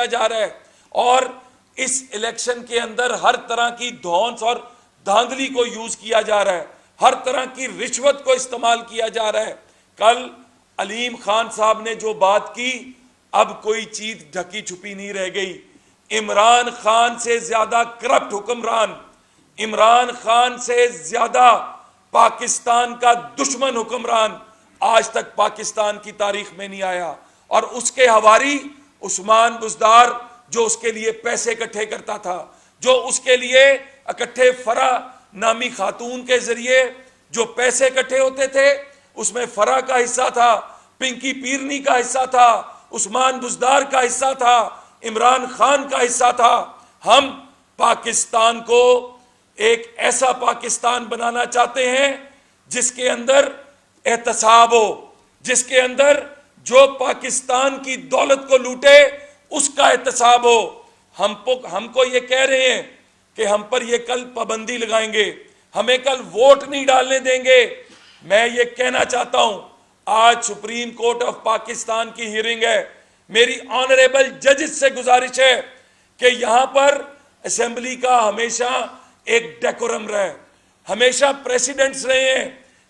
जा रहा है और इस इलेक्शन के अंदर हर तरह की धौंस और धांधली को यूज किया जा रहा है, हर तरह की रिश्वत को इस्तेमाल किया जा रहा है। कल अलीम खान साहब ने जो बात की, अब कोई चीज ढकी छुपी नहीं रह गई। इमरान खान से ज्यादा करप्ट हुक्मरान, इमरान खान से ज्यादा पाकिस्तान का दुश्मन हुक्मरान आज तक पाकिस्तान की तारीख में नहीं आया। और उसके हवारी उस्मान बुज़दार, जो उसके लिए पैसे इकट्ठे करता था, जो उसके लिए इकट्ठे फरा नामी खातून के जरिए जो पैसे इकट्ठे होते थे, उसमें फरा का हिस्सा था, पिंकी पीरनी का हिस्सा था, उस्मान बुज़दार का हिस्सा था, इमरान खान का हिस्सा था। हम पाकिस्तान को एक ऐसा पाकिस्तान बनाना चाहते हैं जिसके अंदर एहतसाब हो, जिसके अंदर जो पाकिस्तान की दौलत को लूटे उसका एहतसाब हो। हमको ये कह रहे हैं कि हम पर ये कल पाबंदी लगाएंगे, हमें कल वोट नहीं डालने देंगे। मैं ये कहना चाहता हूं, आज सुप्रीम कोर्ट ऑफ पाकिस्तान की हियरिंग है। मेरी ऑनरेबल जजेस से गुजारिश है कि यहां पर असेंबली का हमेशा एक डेकोरम रहे, हमेशा प्रेसिडेंट्स रहे हैं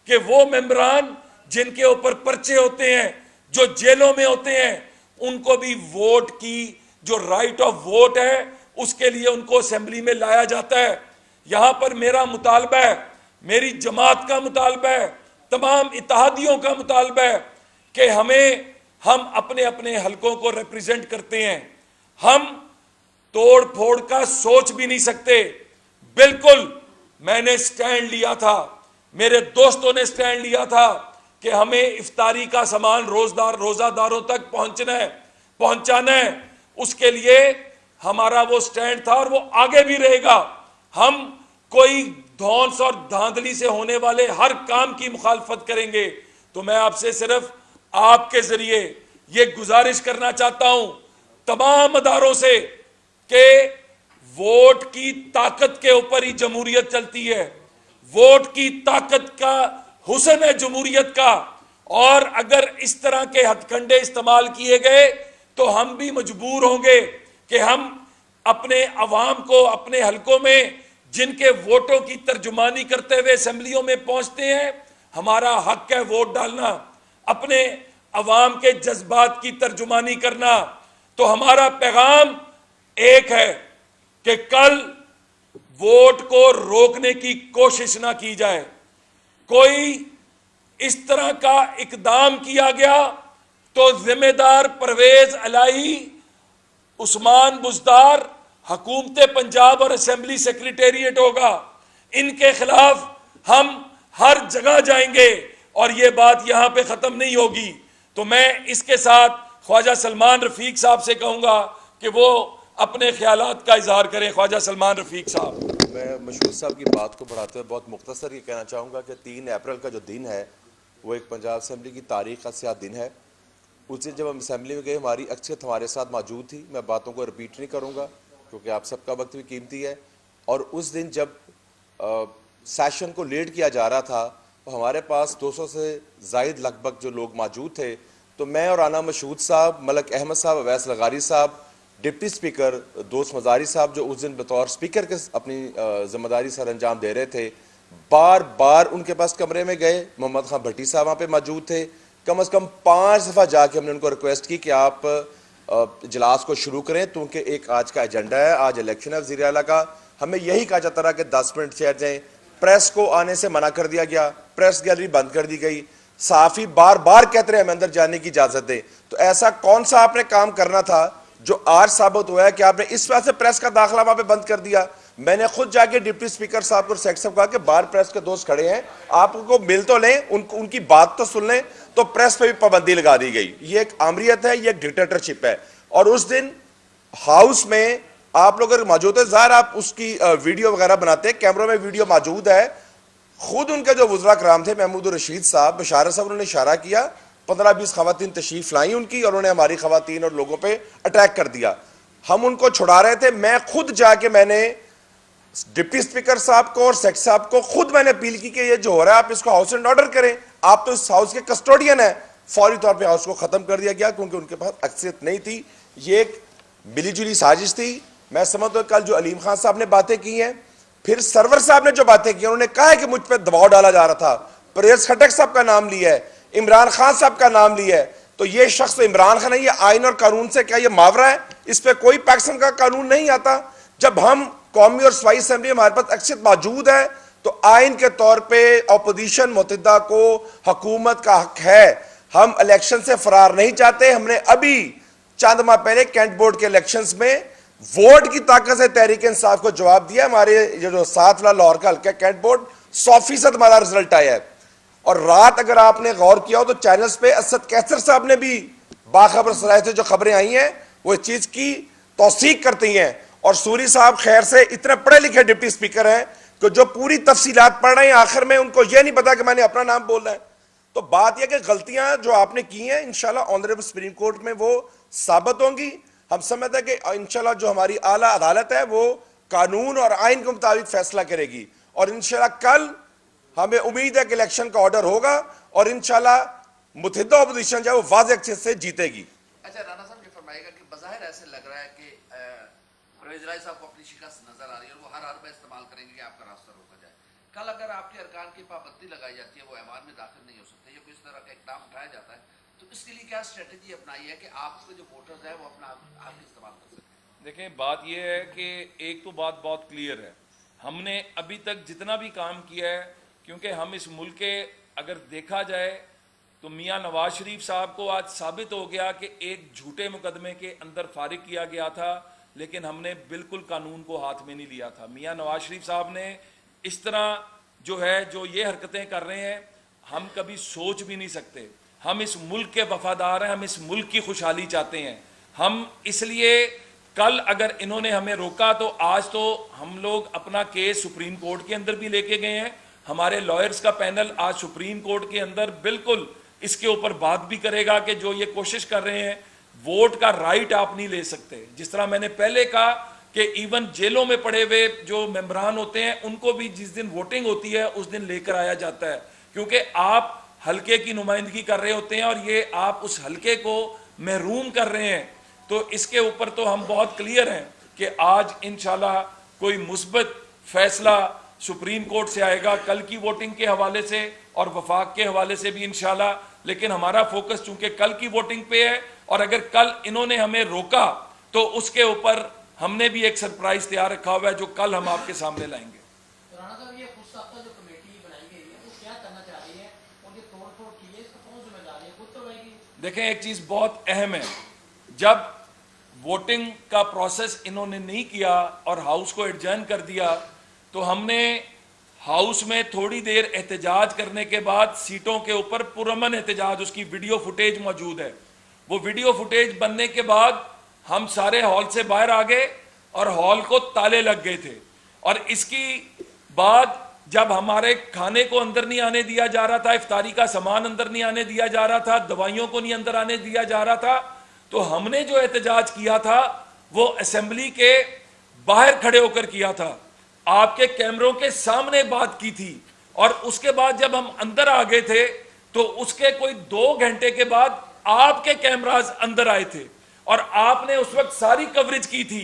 कि वो मेंबरान जिनके ऊपर पर्चे होते हैं, जो जेलों में होते हैं, उनको भी वोट की जो राइट ऑफ वोट है उसके लिए उनको असेंबली में लाया जाता है। यहां पर मेरा मुतालबा है, मेरी जमात का मुतालबा है, तमाम इत्तेहादियों का मुतालबा है कि हम अपने अपने हलकों को रिप्रेजेंट करते हैं। हम तोड़ फोड़ का सोच भी नहीं सकते। बिल्कुल मैंने स्टैंड लिया था, मेरे दोस्तों ने स्टैंड लिया था कि हमें इफ्तारी का सामान रोजादारों तक पहुंचाना है। उसके लिए हमारा वो स्टैंड था और वो आगे भी रहेगा। हम कोई धौंस और धांधली से होने वाले हर काम की मुखालफत करेंगे। तो मैं आपसे सिर्फ आपके जरिए ये गुजारिश करना चाहता हूं तमाम अदारों से कि वोट की ताकत के ऊपर ही जमहूरियत चलती है, वोट की ताकत का हुस्न है जमहूरियत का। और अगर इस तरह के हथकंडे इस्तेमाल किए गए तो हम भी मजबूर होंगे कि हम अपने अवाम को अपने हलकों में जिनके वोटों की तर्जुमानी करते हुए असेंबलियों में पहुंचते हैं, हमारा हक है वोट डालना, अपने अवाम के जज्बात की तर्जुमानी करना। तो हमारा पैगाम एक है कि कल वोट को रोकने की कोशिश ना की जाए। कोई इस तरह का इकदाम किया गया तो जिम्मेदार परवेज इलाही, उस्मान बुज़दार, हुकूमत पंजाब और असेंबली सेक्रेटेरिएट होगा। इनके खिलाफ हम हर जगह जाएंगे और ये बात यहां पे खत्म नहीं होगी। तो मैं इसके साथ ख्वाजा सलमान रफीक साहब से कहूंगा कि वो अपने ख्यालात का इजहार करें। ख्वाजा सलमान रफीक साहब। मैं मशहूर साहब की बात को बढ़ाते हुए बहुत मुख्तसर ये कहना चाहूँगा कि 3 अप्रैल का जो दिन है वो एक पंजाब असेंबली की तारीख का स्याह दिन है। उस दिन जब हम असेंबली में गए, हमारी अक्सरियत हमारे साथ मौजूद थी। मैं बातों को रिपीट नहीं करूँगा क्योंकि आप सबका वक्त भी कीमती है। और उस दिन जब सेशन को लीड किया जा रहा था तो हमारे पास 200 से ज़ायद लगभग जो लोग मौजूद थे। तो मैं और आना मशहूद साहब, मलक अहमद साहब, अवैस लगारी साहब, डिप्टी स्पीकर दोस्त मजारी साहब जो उस दिन बतौर स्पीकर के अपनी जिम्मेदारी सर अंजाम दे रहे थे, बार बार उनके पास कमरे में गए। मोहम्मद खान भट्टी साहब वहाँ पे मौजूद थे। कम से कम 5 दफ़ा जाके हमने उनको रिक्वेस्ट की कि आप इजलास को शुरू करें क्योंकि एक आज का एजेंडा है, आज इलेक्शन है वज़ीर आला का। हमें यही कहा जाता रहा कि 10 मिनट ठहर जाएं। प्रेस को आने से मना कर दिया गया, प्रेस गैलरी बंद कर दी गई। साफ़ी बार बार कहते रहे हमें अंदर जाने की इजाज़त दें। तो ऐसा कौन सा आपने काम करना था जो आज साबित हुआ है कि आपने इस वजह से प्रेस का दाखिला वहां पे बंद कर दिया? मैंने खुद जाके डिप्टी स्पीकर साहब को सेक्रेटरी साहब कहा कि बाहर प्रेस के दोस्त खड़े हैं, आप उनको मिल तो लें, उनकी बात तो सुन लें। तो प्रेस पे भी पाबंदी लगा दी गई। ये एक आमरीत है, ये एक डिक्टेटरशिप है। और उस दिन हाउस में आप लोग अगर मौजूद है, ज़ाहिर आप उसकी वीडियो वगैरह बनाते हैं, कैमरों में वीडियो मौजूद है। खुद उनके जो वज़रा कराम थे, महमूद रशीद साहब, बशारत साहब, उन्होंने इशारा किया, 15-20 खवातीन तशरीफ लाई उनकी, और उन्होंने हमारी खवातीन और लोगों पे अटैक कर दिया। हम उनको छुड़ा रहे थे। मैं खुद जाके मैंने डिप्टी स्पीकर साहब को और सेक्रेटरी साहब को खुद मैंने अपील की कि ये जो हो रहा है आप इसको हाउस एंड ऑर्डर करें, आप तो इस हाउस के कस्टोडियन है। फौरी तौर पर हाउस को खत्म कर दिया गया क्योंकि उनके पास अक्सरियत नहीं थी। ये एक मिलीजुली साजिश थी। मैं समझता हूं कल जो अलीम खान साहब ने बातें की हैं, फिर सरवर साहब ने जो बातें की, उन्होंने कहा है कि मुझ पर दबाव डाला जा रहा था, परवेज खटक साहब का नाम लिया है, इमरान खान साहब का नाम लिया है, तो ये शख्स तो इमरान खान है, ये आइन और कानून से क्या ये मावरा है? इस पर कोई पाकिस्तान का कानून नहीं आता। जब हम कौमी और सूबाई असेंबली हमारे पास अक्सरियत मौजूद है, तो आइन के तौर पर अपोजिशन मुतहदा को हुकूमत का हक है। हम इलेक्शन से फरार नहीं चाहते। हमने अभी चंद माह पहले कैंट बोर्ड के इलेक्शंस में वोट की ताकत से तहरीक इंसाफ को जवाब दिया। हमारे जो 7 लाहौर का हल्का कैंट बोर्ड 100% हमारा रिजल्ट आया है। और रात अगर आपने गौर किया हो तो चैनल्स पे असद कैसर साहब ने भी बाखबर सराय से जो खबरें आई हैं वो इस चीज की तौसीक करती हैं। और सूरी साहब खैर से इतने पढ़े लिखे डिप्टी स्पीकर हैं कि जो पूरी तफसीलात पढ़ रहे हैं, आखिर में उनको यह नहीं पता कि मैंने अपना नाम बोलना है। तो बात यह कि गलतियां जो आपने की हैं इंशाल्लाह ऑनरेबल सुप्रीम कोर्ट में वो साबित होंगी। हम समझते हैं कि इंशाल्लाह जो हमारी आला अदालत है वो कानून और आइन के मुताबिक फैसला करेगी। और इंशाल्लाह कल हमें उम्मीद है कि इलेक्शन का ऑर्डर होगा और इंशाल्लाह मुतहिदा अपोजिशन जो है वो वाज़ेह अक्षर से जीतेगी। अच्छा, राणा साहब ये फरमाएगा कि बज़ाहिर ऐसे लग रहा है कि परवेज इलाही साहब को अपनी शिकस्त नजर आ रही है और वो हर हाल में इस्तेमाल करेंगे कि आपका रास्ता रोका जाए। कल अगर आपके अरकान की पाबंदी लगाई जाती है, वो ऐवान में दाखिल नहीं हो सकते या कोई इस तरह का इकदाम उठाया जाता है, तो इसके लिए क्या स्ट्रेटजी अपनाई है कि आपके जो वोटर्स हैं वो अपना हक इस्तेमाल कर सकें? देखें, बात यह है कि एक तो बात बहुत क्लियर है, हमने अभी तक जितना भी काम किया है, क्योंकि हम इस मुल्क के अगर देखा जाए तो मियां नवाज शरीफ साहब को आज साबित हो गया कि एक झूठे मुकदमे के अंदर फारिग किया गया था, लेकिन हमने बिल्कुल कानून को हाथ में नहीं लिया था। मियां नवाज शरीफ साहब ने इस तरह जो ये हरकतें कर रहे हैं, हम कभी सोच भी नहीं सकते। हम इस मुल्क के वफादार हैं, हम इस मुल्क की खुशहाली चाहते हैं। हम इसलिए कल अगर इन्होंने हमें रोका तो आज तो हम लोग अपना केस सुप्रीम कोर्ट के अंदर भी लेके गए हैं। हमारे लॉयर्स का पैनल आज सुप्रीम कोर्ट के अंदर बिल्कुल इसके ऊपर बात भी करेगा कि जो ये कोशिश कर रहे हैं, वोट का राइट आप नहीं ले सकते। जिस तरह मैंने पहले कहा कि इवन जेलों में पड़े हुए जो मेंबरान होते हैं उनको भी जिस दिन वोटिंग होती है उस दिन लेकर आया जाता है, क्योंकि आप हल्के की नुमाइंदगी कर रहे होते हैं और ये आप उस हल्के को महरूम कर रहे हैं। तो इसके ऊपर तो हम बहुत क्लियर हैं कि आज इंशाल्लाह कोई मुस्बत फैसला सुप्रीम कोर्ट से आएगा, कल की वोटिंग के हवाले से और वफाक के हवाले से भी इंशाल्लाह। लेकिन हमारा फोकस चूंकि कल की वोटिंग पे है, और अगर कल इन्होंने हमें रोका तो उसके ऊपर हमने भी एक सरप्राइज तैयार रखा हुआ है जो कल हम आपके सामने लाएंगे। राणा साहब, ये खुद साख्ता जो कमेटी बनाई गई है वो क्या करना चाह रही है और ये तोड़-फोड़ की है, इसका कौन जिम्मेदार है? खुद करवाएगी? देखें, एक चीज बहुत अहम है, जब वोटिंग का प्रोसेस इन्होंने नहीं किया और हाउस को एडजर्न कर दिया, तो हमने हाउस में थोड़ी देर एहतजाज करने के बाद सीटों के ऊपर पुरअमन एहतजाज, उसकी वीडियो फुटेज मौजूद है। वो वीडियो फुटेज बनने के बाद हम सारे हॉल से बाहर आ गए और हॉल को ताले लग गए थे। और इसकी बाद जब हमारे खाने को अंदर नहीं आने दिया जा रहा था, इफ्तारी का सामान अंदर नहीं आने दिया जा रहा था, दवाइयों को नहीं अंदर आने दिया जा रहा था, तो हमने जो एहतजाज किया था वो असेंबली के बाहर खड़े होकर किया था, आपके कैमरों के सामने बात की थी। और उसके बाद जब हम अंदर आ गए थे तो उसके कोई 2 घंटे के बाद आपके कैमरास अंदर आए थे और आपने उस वक्त सारी कवरेज की थी।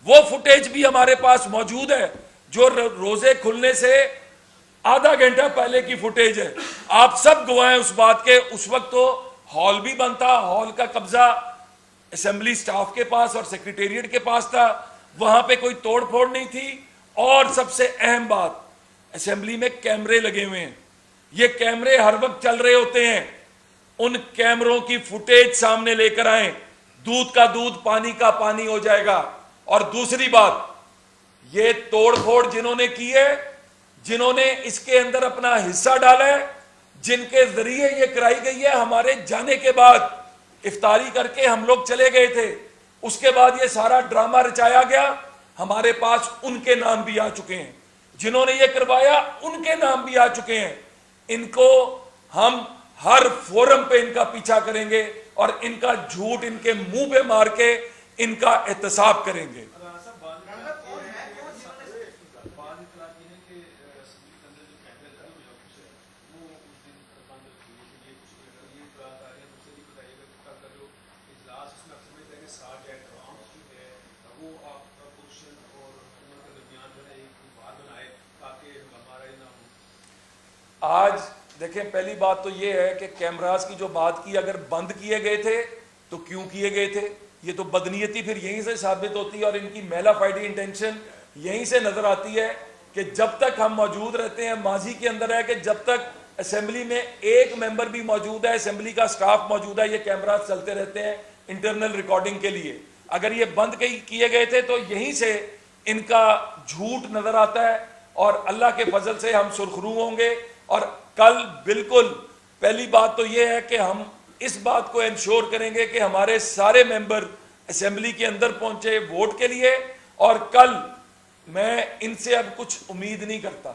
वो फुटेज भी हमारे पास मौजूद है जो रोजे खुलने से आधा घंटा पहले की फुटेज है। आप सब गवाह हैं उस बात के। उस वक्त तो हॉल भी बंद था, हॉल का कब्जा असेंबली स्टाफ के पास और सेक्रेटेरिएट के पास था, वहां पे कोई तोड़फोड़ नहीं थी। और सबसे अहम बात, असेंबली में कैमरे लगे हुए हैं, ये कैमरे हर वक्त चल रहे होते हैं, उन कैमरों की फुटेज सामने लेकर आए, दूध का दूध पानी का पानी हो जाएगा। और दूसरी बात, ये तोड़फोड़ जिन्होंने की है, जिन्होंने इसके अंदर अपना हिस्सा डाला है, जिनके जरिए ये कराई गई है, हमारे जाने के बाद इफ्तारी करके हम लोग चले गए थे, उसके बाद ये सारा ड्रामा रचाया गया, हमारे पास उनके नाम भी आ चुके हैं, जिन्होंने ये करवाया उनके नाम भी आ चुके हैं। इनको हम हर फोरम पे इनका पीछा करेंगे और इनका झूठ इनके मुंह पे मार के इनका एहतसाब करेंगे। आज देखें, पहली बात तो ये है कि कैमरास की जो बात की, अगर बंद किए गए थे तो क्यों किए गए थे? ये तो बदनीयती फिर यहीं से साबित होती है और इनकी मेला फाइडी इंटेंशन यहीं से नजर आती है कि जब तक हम मौजूद रहते हैं, माजी के अंदर है कि जब तक असेंबली में एक मेंबर भी मौजूद है, असेंबली का स्टाफ मौजूद है, ये कैमरास चलते रहते हैं इंटरनल रिकॉर्डिंग के लिए। अगर ये बंद किए गए थे तो यहीं से इनका झूठ नजर आता है और अल्लाह के फजल से हम सुरखरू होंगे। और कल बिल्कुल पहली बात तो ये है कि हम इस बात को इंश्योर करेंगे कि हमारे सारे मेंबर असेंबली के अंदर पहुंचे वोट के लिए। और कल मैं इनसे अब कुछ उम्मीद नहीं करता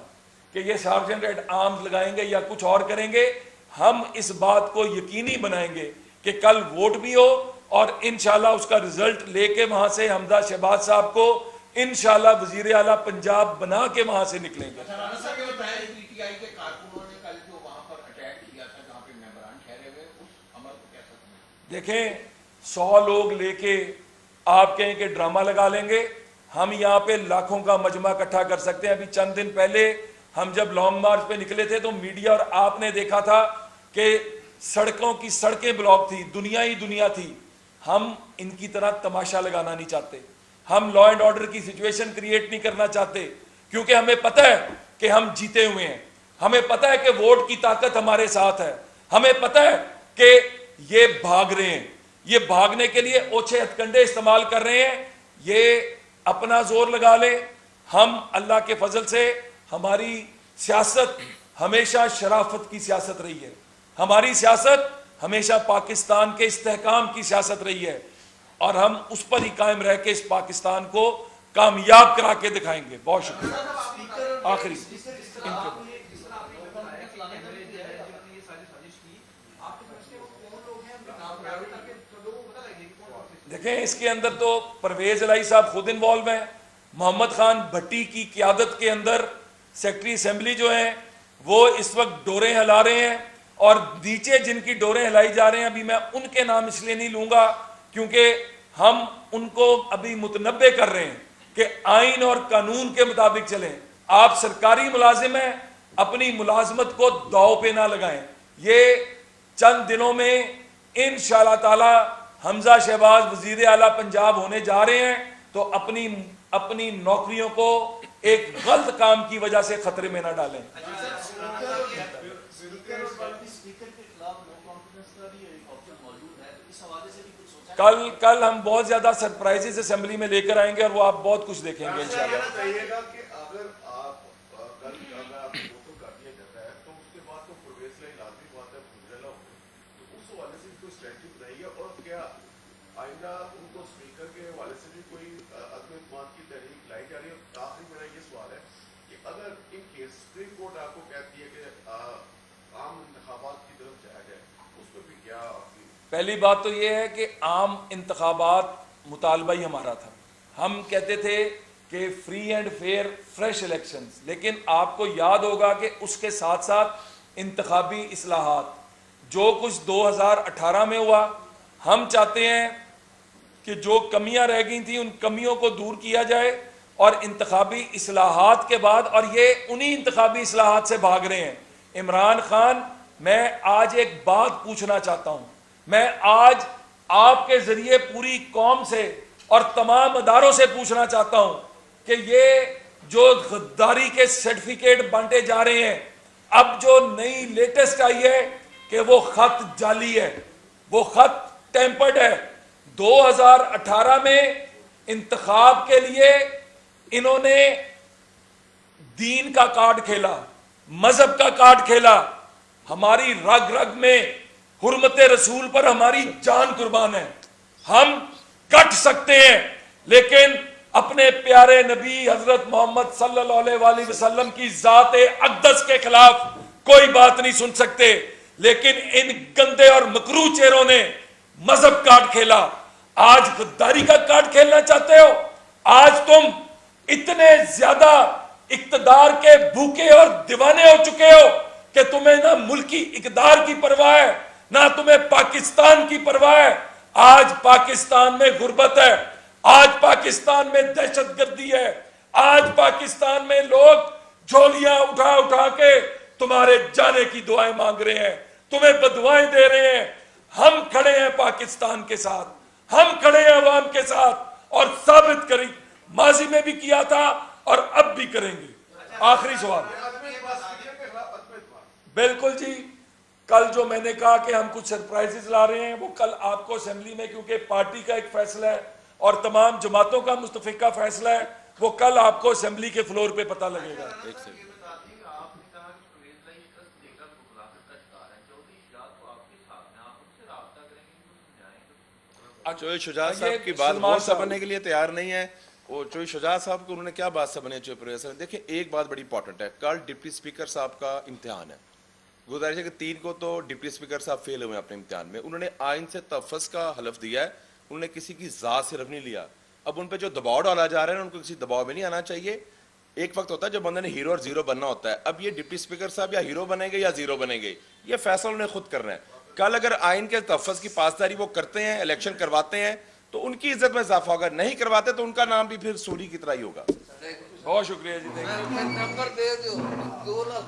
कि ये सार्जेंट एट आर्म्स लगाएंगे या कुछ और करेंगे। हम इस बात को यकीनी बनाएंगे कि कल वोट भी हो और इंशाल्लाह उसका रिजल्ट लेके वहां से हमजा शहबाज साहब को इंशाल्लाह वजीर आला पंजाब बना के वहां से निकलेंगे। पीटीआई के कारकुनों ने कल जो वहां पर अटैक किया था जहां पे मेंबरान ठहरे हुए, उस अमल को कैसा समझते? देखें, 100 लोग लेके आप कहें कि ड्रामा लगा लेंगे, हम यहाँ पे लाखों का मजमा इकट्ठा कर सकते हैं। अभी चंद दिन पहले हम जब लॉन्ग मार्च पे निकले थे तो मीडिया और आपने देखा था कि सड़कों की सड़कें ब्लॉक थी, दुनिया ही दुनिया थी। हम इनकी तरह तमाशा लगाना नहीं चाहते, हम लॉ एंड ऑर्डर की सिचुएशन क्रिएट नहीं करना चाहते, क्योंकि हमें पता है कि हम जीते हुए हैं, हमें पता है कि वोट की ताकत हमारे साथ है, हमें पता है कि ये भाग रहे हैं, ये भागने के लिए ओछे हथकंडे इस्तेमाल कर रहे हैं। ये अपना जोर लगा ले। हम अल्लाह के फजल से, हमारी सियासत हमेशा शराफत की सियासत रही है, हमारी सियासत हमेशा पाकिस्तान के इस्तेहकाम की सियासत रही है और हम उस पर ही कायम रह के इस पाकिस्तान को कामयाब करा के दिखाएंगे। बहुत शुक्रिया। आखिरी देखें, इसके अंदर तो परवेज इलाही साहब खुद इन्वॉल्व हैं। मोहम्मद खान भट्टी की क़यादत के अंदर सेक्रेटरी असेंबली जो हैं वो इस वक्त डोरें हिला रहे हैं और नीचे जिनकी डोरें हिलाई जा रहे हैं, अभी मैं उनके नाम इसलिए नहीं लूंगा क्योंकि हम उनको अभी मुतनब्बे कर रहे हैं कि आइन और कानून के मुताबिक चलें। आप सरकारी मुलाजिम हैं, अपनी मुलाजमत को दाव पे ना लगाएं। ये चंद दिनों में इंशाअल्लाह ताला हमजा शहबाज वजीर आला पंजाब होने जा रहे हैं, तो अपनी नौकरियों को एक गलत काम की वजह से खतरे में ना डालें। कल हम बहुत ज्यादा सरप्राइजेस असेंबली में लेकर आएंगे और वो आप बहुत कुछ देखेंगे इंशाल्लाह। पहली बात तो यह है कि आम इंतखाबात मुतालबा ही हमारा था। हम कहते थे कि free and fair fresh elections, लेकिन आपको याद होगा कि उसके साथ साथ इंतखाबी इस्लाहात जो कुछ 2018 में हुआ, हम चाहते हैं कि जो कमियां रह गई थी उन कमियों को दूर किया जाए और इंतखाबी इस्लाहात के बाद, और ये उन्हीं इंतखाबी इस्लाहात से भाग रहे हैं। इमरान खान, मैं आज एक बात पूछना चाहता हूं, मैं आज आपके जरिए पूरी कौम से और तमाम अदारों से पूछना चाहता हूं कि ये जो गद्दारी के सर्टिफिकेट बांटे जा रहे हैं, अब जो नई लेटेस्ट आई है कि वो खत जाली है, वो खत टेम्पर्ड है। 2018 में इंतखाब के लिए इन्होंने दीन का कार्ड खेला, मजहब का कार्ड खेला। हमारी रग रग में हुर्मते रसूल पर हमारी जान कुर्बान है। हम कट सकते हैं लेकिन अपने प्यारे नबी हजरत मोहम्मद सल्लल्लाहु अलैहि वसल्लम की जाते अक़दस के खिलाफ कोई बात नहीं सुन सकते। लेकिन इन गंदे और मकरू चेहरों ने मजहब कार्ड खेला। आज गद्दारी का कार्ड खेलना चाहते हो। आज तुम इतने ज्यादा इक्तदार के भूखे और दीवाने हो चुके हो कि तुम्हें ना मुल्की इकदार की परवाह है, ना तुम्हें पाकिस्तान की परवाह है। आज पाकिस्तान में गुर्बत है, आज पाकिस्तान में दहशतगर्दी है, आज पाकिस्तान में लोग झोलियां उठा उठा के तुम्हारे जाने की दुआएं मांग रहे हैं, तुम्हें बदुआएं दे रहे हैं। हम खड़े हैं पाकिस्तान के साथ, हम खड़े हैं अवाम के साथ और साबित करें, माजी में भी किया था और अब भी करेंगे। आखिरी सवाल। बिल्कुल जी, कल जो मैंने कहा कि हम कुछ सरप्राइजेस ला रहे हैं, वो कल आपको असेंबली में, क्योंकि पार्टी का एक फैसला है और तमाम जमातों का मुस्तफिका फैसला है, वो कल आपको असेंबली के फ्लोर पे पता लगेगा। चोई शुजा साहब ये की बात सलमान वो साहब समझने के लिए तैयार नहीं है। वो चोई शुजा साहब को उन्होंने क्या बात समझनी चाहिए प्रोफेसर। देखिए एक बात बड़ी इंपॉर्टेंट है, कल डिप्टी स्पीकर साहब का इम्तिहान है। गुजारिश है कि 3 को तो डिप्टी स्पीकर साहब फेल हुए अपने इम्तिहान में। उन्होंने आइन से तहफ़्फ़ुज़ का हलफ दिया है, उन्होंने किसी की ज़ात सिर्फ नहीं लिया। अब उन पर जो दबाव डाला जा रहा है उनको किसी दबाव में नहीं आना चाहिए। एक वक्त होता है जब बंदे ने हीरो और जीरो बनना होता है। अब ये डिप्टी स्पीकर साहब या हीरो बनेंगे या जीरो बनेंगे, ये फैसला उन्हें खुद करना है। कल अगर आइन के तहफ़्फ़ुज़ की पासदारी वो करते हैं, इलेक्शन करवाते हैं, तो उनकी इज्जत में इजाफा होगा। नहीं करवाते तो उनका नाम भी फिर सूरी की तरह ही होगा। बहुत शुक्रिया जी। नंबर दे दो 2 लाख